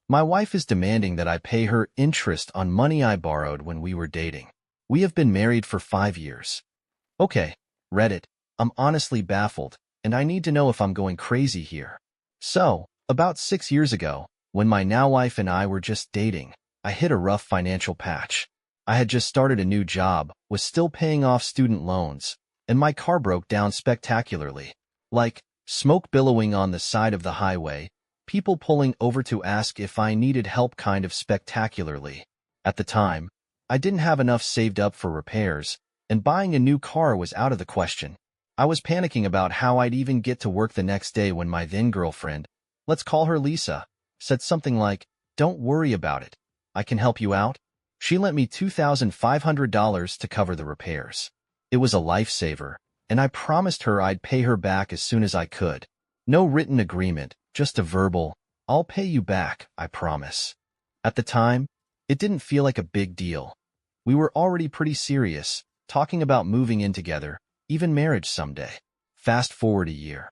My wife is demanding that I pay her interest on money I borrowed when we were dating. We have been married for 5 years. Okay, Reddit, I'm honestly baffled, and I need to know if I'm going crazy here. So, about 6 years ago, when my now wife and I were just dating, I hit a rough financial patch. I had just started a new job, was still paying off student loans, and my car broke down spectacularly. Like, smoke billowing on the side of the highway, people pulling over to ask if I needed help kind of spectacularly. At the time, I didn't have enough saved up for repairs, and buying a new car was out of the question. I was panicking about how I'd even get to work the next day when my then-girlfriend, let's call her Lisa, said something like, "Don't worry about it. I can help you out." She lent me $2,500 to cover the repairs. It was a lifesaver, and I promised her I'd pay her back as soon as I could. No written agreement, just a verbal, "I'll pay you back, I promise." At the time, it didn't feel like a big deal. We were already pretty serious, talking about moving in together, even marriage someday. Fast forward a year.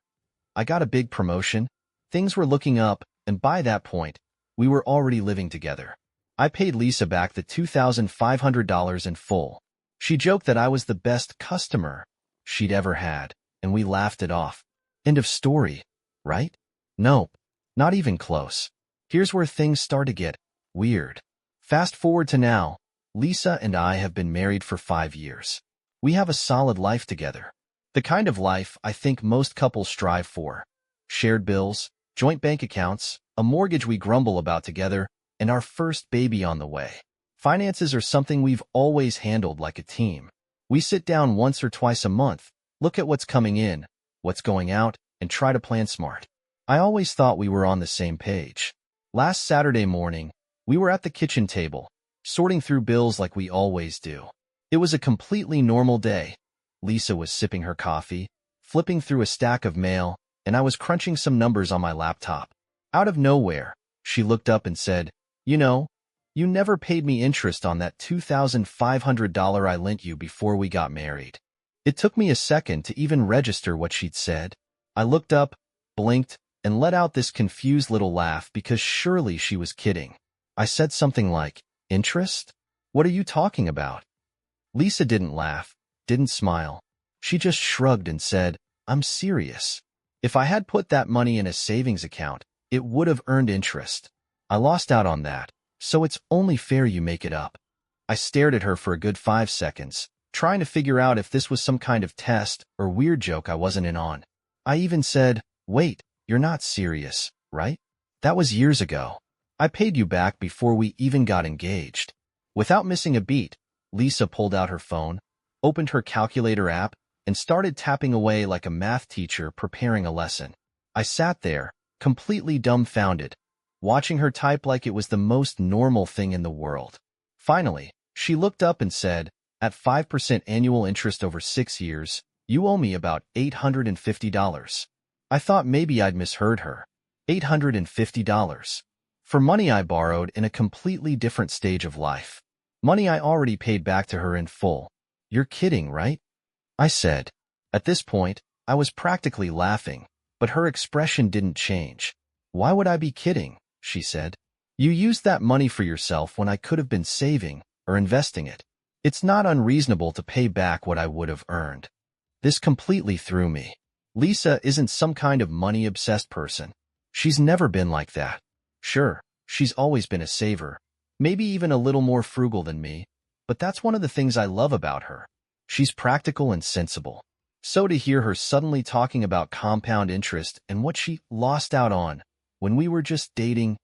I got a big promotion, things were looking up, and by that point, we were already living together. I paid Lisa back the $2,500 in full. She joked that I was the best customer she'd ever had, and we laughed it off. End of story, right? Nope, not even close. Here's where things start to get weird. Fast forward to now, Lisa and I have been married for 5 years. We have a solid life together. The kind of life I think most couples strive for. Shared bills, joint bank accounts, a mortgage we grumble about together, and our first baby on the way. Finances are something we've always handled like a team. We sit down once or twice a month, look at what's coming in, what's going out, and try to plan smart. I always thought we were on the same page. Last Saturday morning, we were at the kitchen table, sorting through bills like we always do. It was a completely normal day. Lisa was sipping her coffee, flipping through a stack of mail, and I was crunching some numbers on my laptop. Out of nowhere, she looked up and said, "You know, you never paid me interest on that $2,500 I lent you before we got married." It took me a second to even register what she'd said. I looked up, blinked, and let out this confused little laugh because surely she was kidding. I said something like, "Interest? What are you talking about?" Lisa didn't laugh, didn't smile. She just shrugged and said, "I'm serious. If I had put that money in a savings account, it would have earned interest. I lost out on that, so it's only fair you make it up." I stared at her for a good 5 seconds, trying to figure out if this was some kind of test or weird joke I wasn't in on. I even said, "Wait, you're not serious, right? That was years ago. I paid you back before we even got engaged." Without missing a beat, Lisa pulled out her phone, opened her calculator app, and started tapping away like a math teacher preparing a lesson. I sat there, completely dumbfounded, watching her type like it was the most normal thing in the world. Finally, she looked up and said, "At 5% annual interest over 6 years, you owe me about $850. I thought maybe I'd misheard her. $850. For money I borrowed in a completely different stage of life. Money I already paid back to her in full. You're kidding, right?" I said. At this point, I was practically laughing, but her expression didn't change. "Why would I be kidding?" she said. "You used that money for yourself when I could have been saving or investing it. It's not unreasonable to pay back what I would have earned." This completely threw me. Lisa isn't some kind of money-obsessed person. She's never been like that. Sure, she's always been a saver, maybe even a little more frugal than me, but that's one of the things I love about her. She's practical and sensible. So to hear her suddenly talking about compound interest and what she lost out on when we were just dating,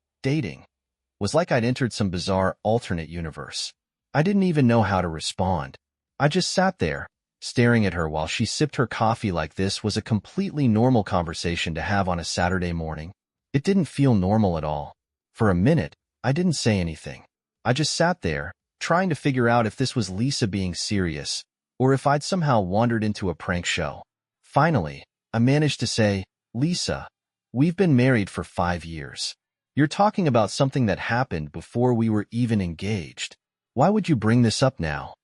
was like I'd entered some bizarre alternate universe. I didn't even know how to respond. I just sat there, staring at her while she sipped her coffee like this was a completely normal conversation to have on a Saturday morning. It didn't feel normal at all. For a minute, I didn't say anything. I just sat there, trying to figure out if this was Lisa being serious, or if I'd somehow wandered into a prank show. Finally, I managed to say, "Lisa, we've been married for 5 years. You're talking about something that happened before we were even engaged. Why would you bring this up now?"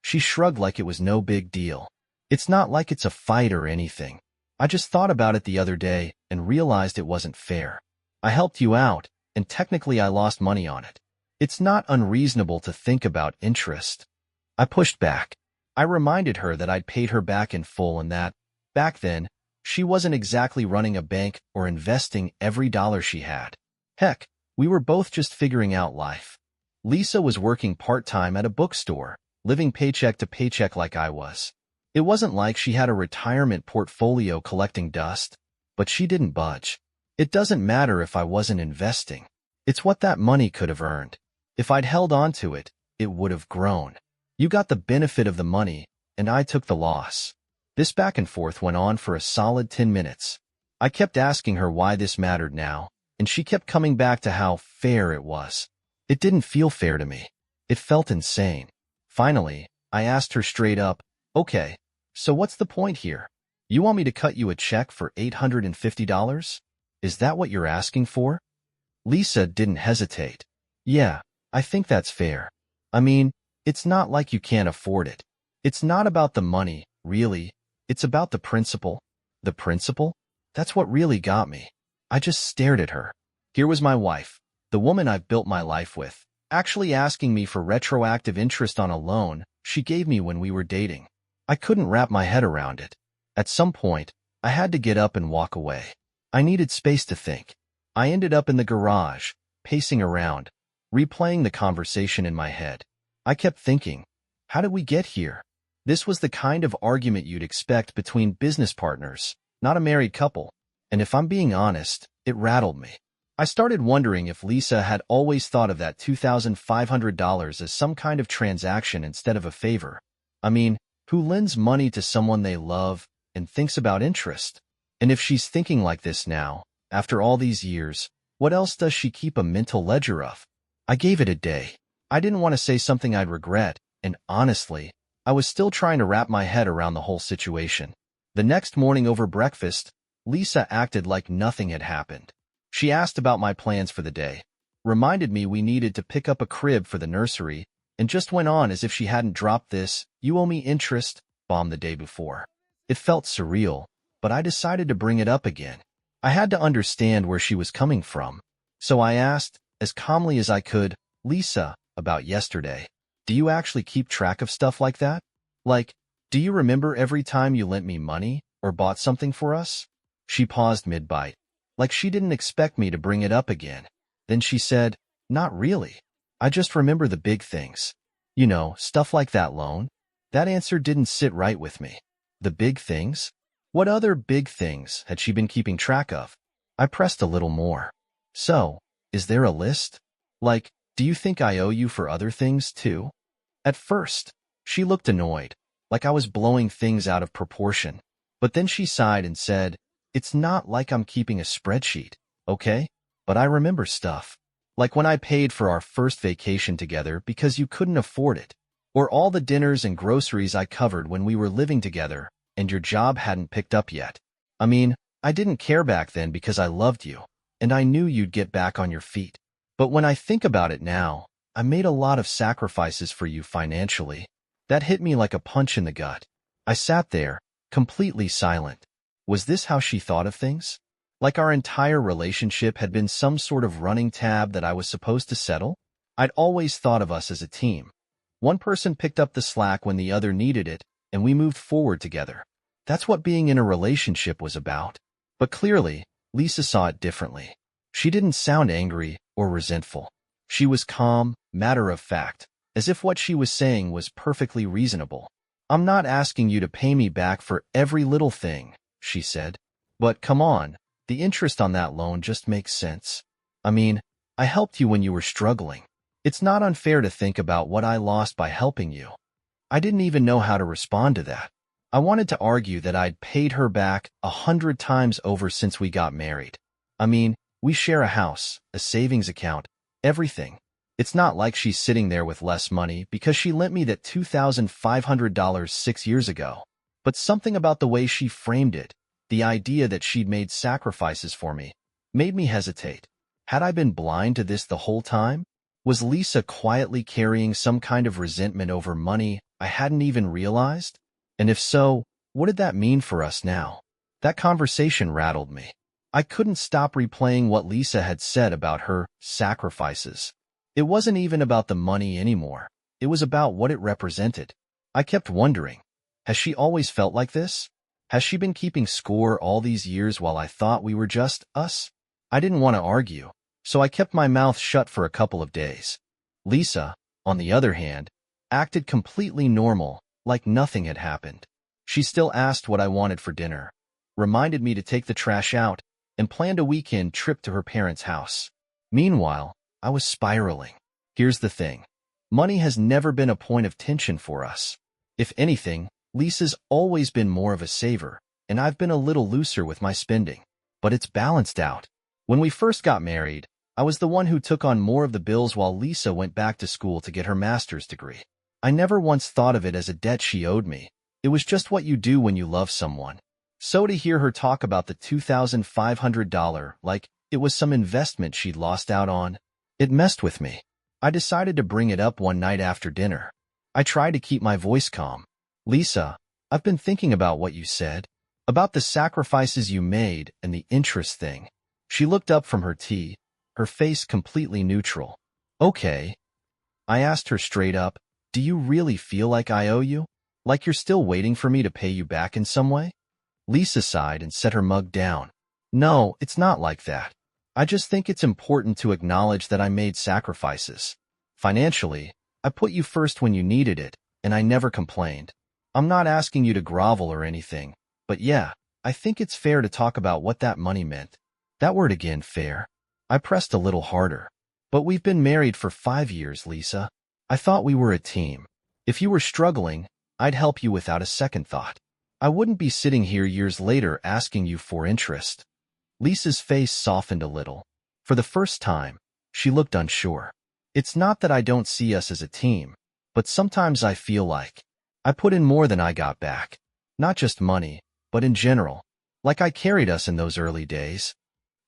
She shrugged like it was no big deal. "It's not like it's a fight or anything. I just thought about it the other day and realized it wasn't fair. I helped you out, and technically I lost money on it. It's not unreasonable to think about interest. I pushed back. I reminded her that I'd paid her back in full and that, back then, she wasn't exactly running a bank or investing every dollar she had. Heck, we were both just figuring out life. Lisa was working part-time at a bookstore, living paycheck to paycheck like I was. It wasn't like she had a retirement portfolio collecting dust, but she didn't budge. It doesn't matter if I wasn't investing. It's what that money could have earned. If I'd held on to it, it would have grown. You got the benefit of the money, and I took the loss. This back and forth went on for a solid 10 minutes. I kept asking her why this mattered now, and she kept coming back to how fair it was. It didn't feel fair to me. It felt insane. Finally, I asked her straight up, okay, so what's the point here? You want me to cut you a check for $850? Is that what you're asking for? Lisa didn't hesitate. Yeah, I think that's fair. I mean, it's not like you can't afford it. It's not about the money, really. It's about the principle. The principle? That's what really got me. I just stared at her. Here was my wife, the woman I've built my life with, actually asking me for retroactive interest on a loan she gave me when we were dating. I couldn't wrap my head around it. At some point, I had to get up and walk away. I needed space to think. I ended up in the garage, pacing around, replaying the conversation in my head. I kept thinking, how did we get here? This was the kind of argument you'd expect between business partners, not a married couple. And if I'm being honest, it rattled me. I started wondering if Lisa had always thought of that $2,500 as some kind of transaction instead of a favor. I mean, who lends money to someone they love and thinks about interest? And if she's thinking like this now, after all these years, what else does she keep a mental ledger of? I gave it a day. I didn't want to say something I'd regret, and honestly, I was still trying to wrap my head around the whole situation. The next morning over breakfast, Lisa acted like nothing had happened. She asked about my plans for the day, reminded me we needed to pick up a crib for the nursery, and just went on as if she hadn't dropped this "you owe me interest" bomb the day before. It felt surreal, but I decided to bring it up again. I had to understand where she was coming from. So I asked, as calmly as I could, Lisa, about yesterday. Do you actually keep track of stuff like that? Like, do you remember every time you lent me money or bought something for us? She paused mid-bite, like she didn't expect me to bring it up again. Then she said, not really. I just remember the big things. You know, stuff like that loan. That answer didn't sit right with me. The big things? What other big things had she been keeping track of? I pressed a little more. So, is there a list? Like, do you think I owe you for other things, too? At first, she looked annoyed, like I was blowing things out of proportion. But then she sighed and said, it's not like I'm keeping a spreadsheet, okay? But I remember stuff. Like when I paid for our first vacation together because you couldn't afford it. Or all the dinners and groceries I covered when we were living together and your job hadn't picked up yet. I mean, I didn't care back then because I loved you, and I knew you'd get back on your feet. But when I think about it now, I made a lot of sacrifices for you financially. That hit me like a punch in the gut. I sat there, completely silent. Was this how she thought of things? Like our entire relationship had been some sort of running tab that I was supposed to settle? I'd always thought of us as a team. One person picked up the slack when the other needed it, and we moved forward together. That's what being in a relationship was about. But clearly, Lisa saw it differently. She didn't sound angry or resentful. She was calm, matter-of-fact, as if what she was saying was perfectly reasonable. I'm not asking you to pay me back for every little thing, she said. But come on, the interest on that loan just makes sense. I mean, I helped you when you were struggling. It's not unfair to think about what I lost by helping you. I didn't even know how to respond to that. I wanted to argue that I'd paid her back 100 times over since we got married. I mean, we share a house, a savings account, everything. It's not like she's sitting there with less money because she lent me that $2,500 6 years ago. But something about the way she framed it, the idea that she'd made sacrifices for me, made me hesitate. Had I been blind to this the whole time? Was Lisa quietly carrying some kind of resentment over money I hadn't even realized? And if so, what did that mean for us now? That conversation rattled me. I couldn't stop replaying what Lisa had said about her sacrifices. It wasn't even about the money anymore. It was about what it represented. I kept wondering, has she always felt like this? Has she been keeping score all these years while I thought we were just us? I didn't want to argue, so I kept my mouth shut for a couple of days. Lisa, on the other hand, acted completely normal, like nothing had happened. She still asked what I wanted for dinner, reminded me to take the trash out, and planned a weekend trip to her parents' house. Meanwhile, I was spiraling. Here's the thing. Money has never been a point of tension for us. If anything, Lisa's always been more of a saver, and I've been a little looser with my spending. But it's balanced out. When we first got married, I was the one who took on more of the bills while Lisa went back to school to get her master's degree. I never once thought of it as a debt she owed me. It was just what you do when you love someone. So to hear her talk about the $2,500 like it was some investment she'd lost out on, it messed with me. I decided to bring it up one night after dinner. I tried to keep my voice calm. Lisa, I've been thinking about what you said, about the sacrifices you made and the interest thing. She looked up from her tea, her face completely neutral. Okay. I asked her straight up, do you really feel like I owe you? Like you're still waiting for me to pay you back in some way? Lisa sighed and set her mug down. No, it's not like that. I just think it's important to acknowledge that I made sacrifices. Financially, I put you first when you needed it, and I never complained. I'm not asking you to grovel or anything, but yeah, I think it's fair to talk about what that money meant. That word again, fair. I pressed a little harder. But we've been married for 5 years, Lisa. I thought we were a team. If you were struggling, I'd help you without a second thought. I wouldn't be sitting here years later asking you for interest. Lisa's face softened a little. For the first time, she looked unsure. It's not that I don't see us as a team, but sometimes I feel like I put in more than I got back. Not just money, but in general. Like I carried us in those early days.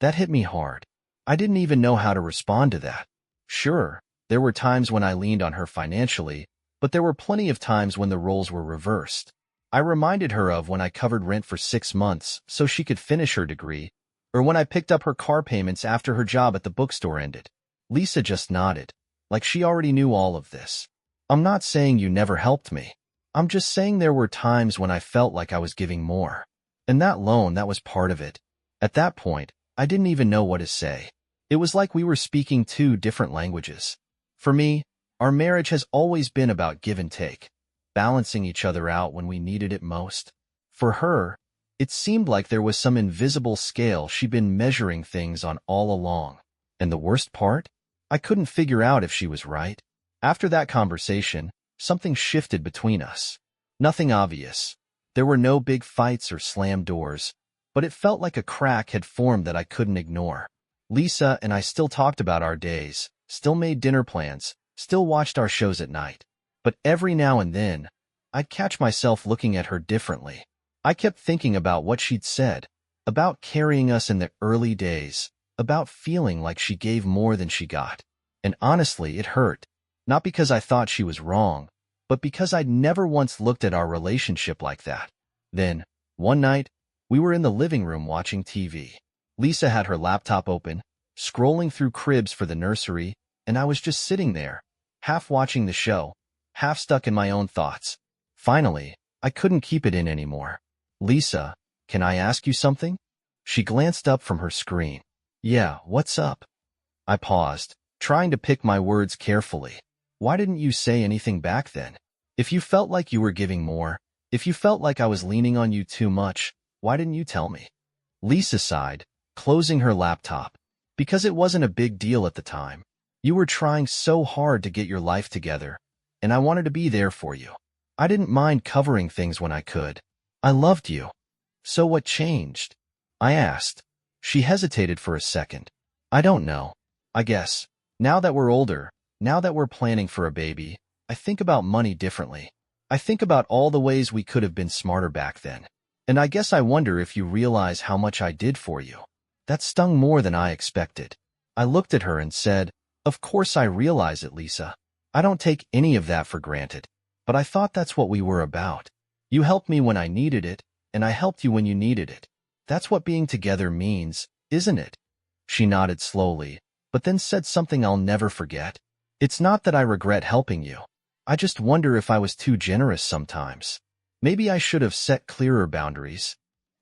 That hit me hard. I didn't even know how to respond to that. Sure, there were times when I leaned on her financially, but there were plenty of times when the roles were reversed. I reminded her of when I covered rent for 6 months so she could finish her degree, or when I picked up her car payments after her job at the bookstore ended. Lisa just nodded, like she already knew all of this. I'm not saying you never helped me. I'm just saying there were times when I felt like I was giving more. And that loan, that was part of it. At that point, I didn't even know what to say. It was like we were speaking 2 different languages. For me, our marriage has always been about give and take, balancing each other out when we needed it most. For her, it seemed like there was some invisible scale she'd been measuring things on all along. And the worst part? I couldn't figure out if she was right. After that conversation, something shifted between us. Nothing obvious. There were no big fights or slammed doors, but it felt like a crack had formed that I couldn't ignore. Lisa and I still talked about our days, still made dinner plans, still watched our shows at night. But every now and then, I'd catch myself looking at her differently. I kept thinking about what she'd said, about carrying us in the early days, about feeling like she gave more than she got. And honestly, it hurt. Not because I thought she was wrong, but because I'd never once looked at our relationship like that. Then, one night, we were in the living room watching TV. Lisa had her laptop open, scrolling through cribs for the nursery, and I was just sitting there, half watching the show, half stuck in my own thoughts. Finally, I couldn't keep it in anymore. Lisa, can I ask you something? She glanced up from her screen. Yeah, what's up? I paused, trying to pick my words carefully. Why didn't you say anything back then? If you felt like you were giving more, if you felt like I was leaning on you too much, why didn't you tell me? Lisa sighed, closing her laptop. Because it wasn't a big deal at the time. You were trying so hard to get your life together, and I wanted to be there for you. I didn't mind covering things when I could. I loved you. So what changed? I asked. She hesitated for a second. I don't know. I guess, now that we're older, now that we're planning for a baby, I think about money differently. I think about all the ways we could have been smarter back then. And I guess I wonder if you realize how much I did for you. That stung more than I expected. I looked at her and said, of course I realize it, Lisa. I don't take any of that for granted. But I thought that's what we were about. You helped me when I needed it, and I helped you when you needed it. That's what being together means, isn't it? She nodded slowly, but then said something I'll never forget. It's not that I regret helping you. I just wonder if I was too generous sometimes. Maybe I should have set clearer boundaries.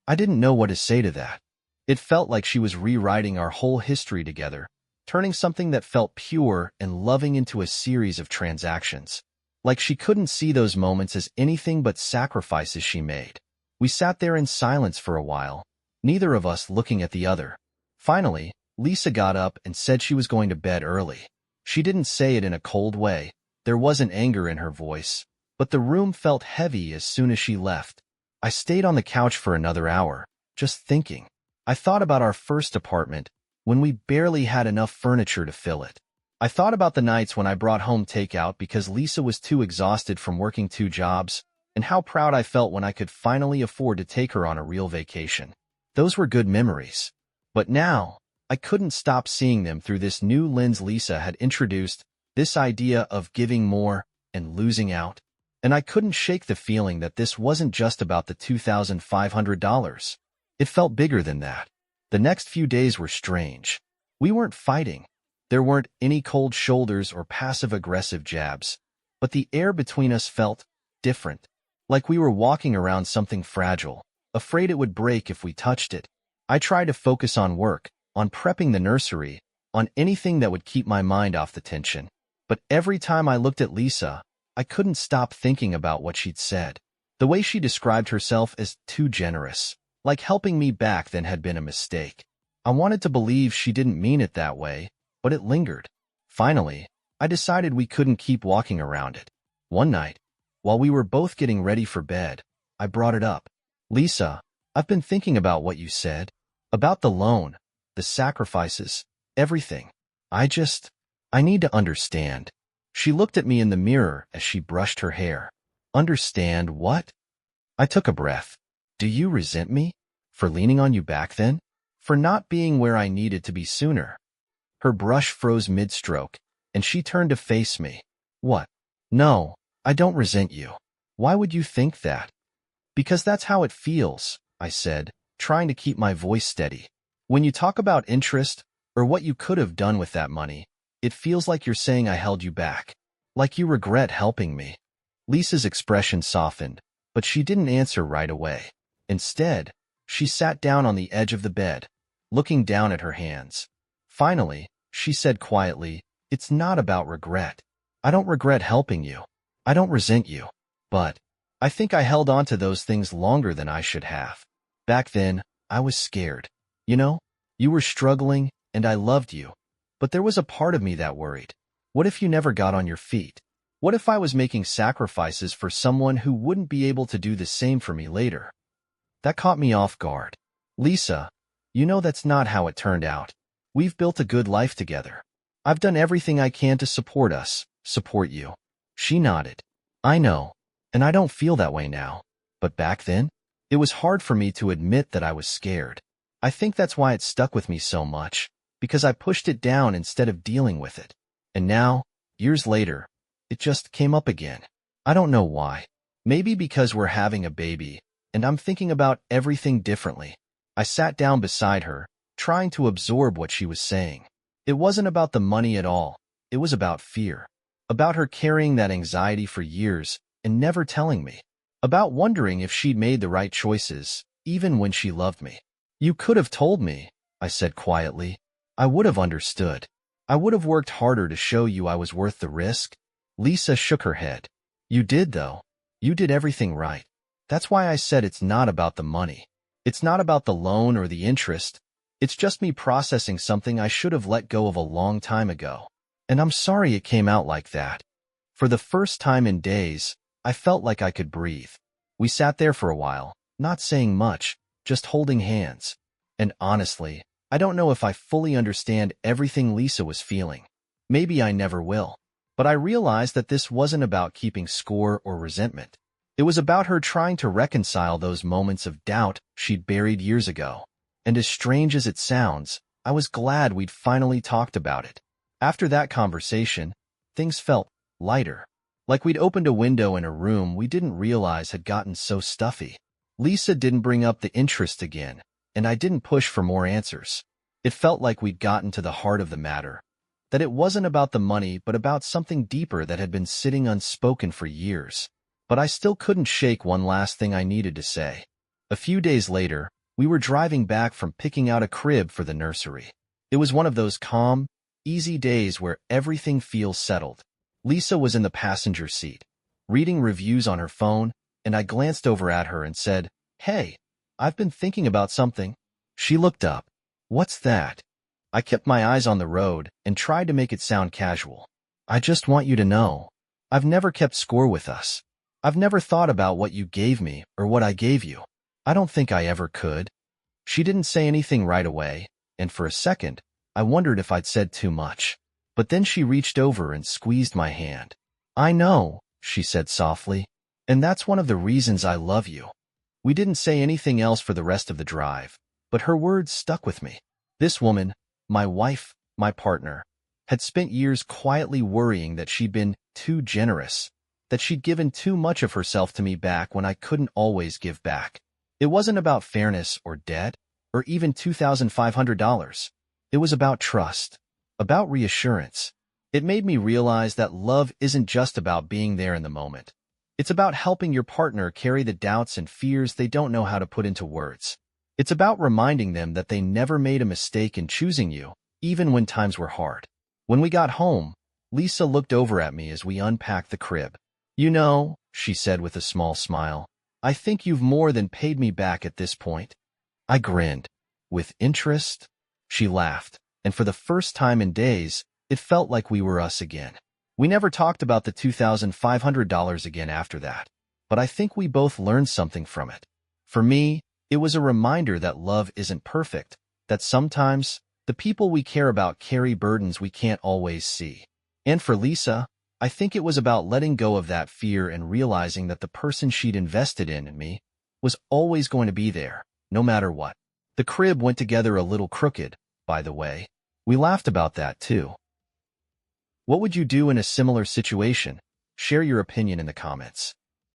I didn't know what to say to that. It felt like she was rewriting our whole history together, turning something that felt pure and loving into a series of transactions. Like she couldn't see those moments as anything but sacrifices she made. We sat there in silence for a while, neither of us looking at the other. Finally, Lisa got up and said she was going to bed early. She didn't say it in a cold way. There wasn't anger in her voice, but the room felt heavy as soon as she left. I stayed on the couch for another hour, just thinking. I thought about our first apartment, when we barely had enough furniture to fill it. I thought about the nights when I brought home takeout because Lisa was too exhausted from working 2 jobs, and how proud I felt when I could finally afford to take her on a real vacation. Those were good memories. But now, I couldn't stop seeing them through this new lens Lisa had introduced, this idea of giving more and losing out. And I couldn't shake the feeling that this wasn't just about the $2,500. It felt bigger than that. The next few days were strange. We weren't fighting. There weren't any cold shoulders or passive-aggressive jabs. But the air between us felt different, like we were walking around something fragile, afraid it would break if we touched it. I tried to focus on work, on prepping the nursery, on anything that would keep my mind off the tension. But every time I looked at Lisa, I couldn't stop thinking about what she'd said. The way she described herself as too generous, like helping me back then had been a mistake. I wanted to believe she didn't mean it that way, but it lingered. Finally, I decided we couldn't keep walking around it. One night, while we were both getting ready for bed, I brought it up. Lisa, I've been thinking about what you said, about the loan, the sacrifices, everything. I need to understand. She looked at me in the mirror as she brushed her hair. Understand what? I took a breath. Do you resent me? For leaning on you back then? For not being where I needed to be sooner? Her brush froze mid-stroke, and she turned to face me. What? No, I don't resent you. Why would you think that? Because that's how it feels, I said, trying to keep my voice steady. When you talk about interest, or what you could have done with that money, it feels like you're saying I held you back. Like you regret helping me. Lisa's expression softened, but she didn't answer right away. Instead, she sat down on the edge of the bed, looking down at her hands. Finally, she said quietly, It's not about regret. I don't regret helping you. I don't resent you. But I think I held on to those things longer than I should have. Back then, I was scared. You know, you were struggling, and I loved you. But there was a part of me that worried. What if you never got on your feet? What if I was making sacrifices for someone who wouldn't be able to do the same for me later? That caught me off guard. Lisa, you know that's not how it turned out. We've built a good life together. I've done everything I can to support us, support you. She nodded. I know, and I don't feel that way now. But back then, it was hard for me to admit that I was scared. I think that's why it stuck with me so much, because I pushed it down instead of dealing with it. And now, years later, it just came up again. I don't know why. Maybe because we're having a baby, and I'm thinking about everything differently. I sat down beside her, trying to absorb what she was saying. It wasn't about the money at all. It was about fear. About her carrying that anxiety for years and never telling me. About wondering if she'd made the right choices, even when she loved me. You could have told me, I said quietly. I would have understood. I would have worked harder to show you I was worth the risk. Lisa shook her head. You did, though. You did everything right. That's why I said it's not about the money. It's not about the loan or the interest. It's just me processing something I should have let go of a long time ago. And I'm sorry it came out like that. For the first time in days, I felt like I could breathe. We sat there for a while, not saying much, just holding hands. And honestly, I don't know if I fully understand everything Lisa was feeling. Maybe I never will. But I realized that this wasn't about keeping score or resentment. It was about her trying to reconcile those moments of doubt she'd buried years ago. And as strange as it sounds, I was glad we'd finally talked about it. After that conversation, things felt lighter. Like we'd opened a window in a room we didn't realize had gotten so stuffy. Lisa didn't bring up the interest again, and I didn't push for more answers. It felt like we'd gotten to the heart of the matter, that it wasn't about the money but about something deeper that had been sitting unspoken for years. But I still couldn't shake one last thing I needed to say. A few days later, we were driving back from picking out a crib for the nursery. It was one of those calm, easy days where everything feels settled. Lisa was in the passenger seat, reading reviews on her phone, and I glanced over at her and said, "Hey, I've been thinking about something." She looked up. "What's that?" I kept my eyes on the road and tried to make it sound casual. "I just want you to know, I've never kept score with us. I've never thought about what you gave me or what I gave you. I don't think I ever could." She didn't say anything right away, and for a second, I wondered if I'd said too much. But then she reached over and squeezed my hand. "I know," she said softly, "and that's one of the reasons I love you." We didn't say anything else for the rest of the drive, but her words stuck with me. This woman, my wife, my partner, had spent years quietly worrying that she'd been too generous, that she'd given too much of herself to me back when I couldn't always give back. It wasn't about fairness or debt, or even $2,500. It was about trust, about reassurance. It made me realize that love isn't just about being there in the moment. It's about helping your partner carry the doubts and fears they don't know how to put into words. It's about reminding them that they never made a mistake in choosing you, even when times were hard. When we got home, Lisa looked over at me as we unpacked the crib. "You know," she said with a small smile, "I think you've more than paid me back at this point." I grinned. "With interest?" She laughed, and for the first time in days, it felt like we were us again. We never talked about the $2,500 again after that, but I think we both learned something from it. For me, it was a reminder that love isn't perfect, that sometimes the people we care about carry burdens we can't always see. And for Lisa, I think it was about letting go of that fear and realizing that the person she'd invested in me was always going to be there, no matter what. The crib went together a little crooked, by the way. We laughed about that, too. What would you do in a similar situation? Share your opinion in the comments.